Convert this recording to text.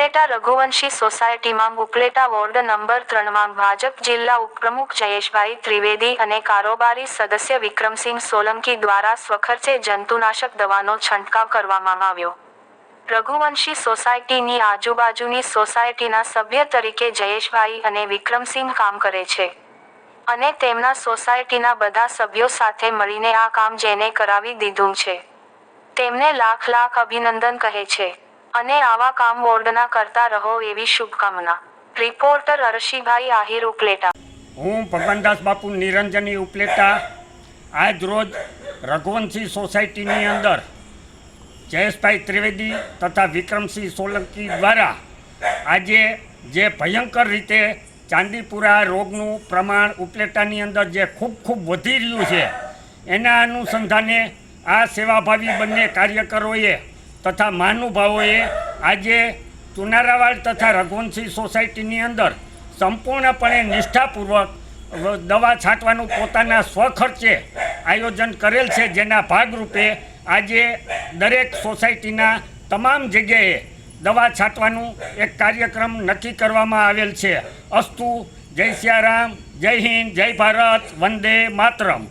ઉપલેટા રઘુવંશી સોસાયટીમાં Upleta ward number 3માં Bhajap જિલ્લા ઉપપ્રમુખ જયેશભાઈ ત્રિવેદી અને કારોબારી સદસ્ય વિક્રમસિંહ સોલંકી દ્વારા સ્વખર્ચે જંતુનાશક દવાનો છંટકાવ કરવામાં આવ્યો। રઘુવંશી સોસાયટીની આજુબાજુની સોસાયટીના સભ્ય તરીકે જયેશભાઈ અને વિક્રમસિંહ કામ કરે છે અને તેમના સોસાયટીના બધા સભ્યો સાથે મળીને આ કામ જેને કરાવી દીધું છે તેમને લાખ લાખ અભિનંદન કહે છે અને આવા કામ વોર્ડના કરતા રહો એવી શુભકામના। રિપોર્ટર અરશીભાઈ આહિર, ઉપલેટા। હું ભગવાનદાસ બાપુ નિરંજની, ઉપલેટા। આજ રોજ રઘુવંશી સોસાયટીની અંદર જયેશભાઈ ત્રિવેદી તથા વિક્રમસિંહ સોલંકી દ્વારા આજે જે ભયંકર રીતે ચાંદીપુરા રોગનું પ્રમાણ ઉપલેટાની અંદર જે ખૂબ વધી રહ્યું છે એના અનુસંધાને આ સેવાભાવી બંને કાર્યકરોએ તથા મહાનુભાવોએ આજે ચુનારાવાડ તથા રઘુવંશી સોસાયટીની અંદર સંપૂર્ણપણે નિષ્ઠાપૂર્વક દવા છાંટવાનું પોતાના સ્વખર્ચે આયોજન કરેલ છે, જેના ભાગરૂપે આજે દરેક સોસાયટીના તમામ જગ્યાએ દવા છાંટવાનું એક કાર્યક્રમ નક્કી કરવામાં આવેલ છે। અસ્તુ, જય સિયારામ, જય હિન્દ, જય ભારત, વંદે માતરમ।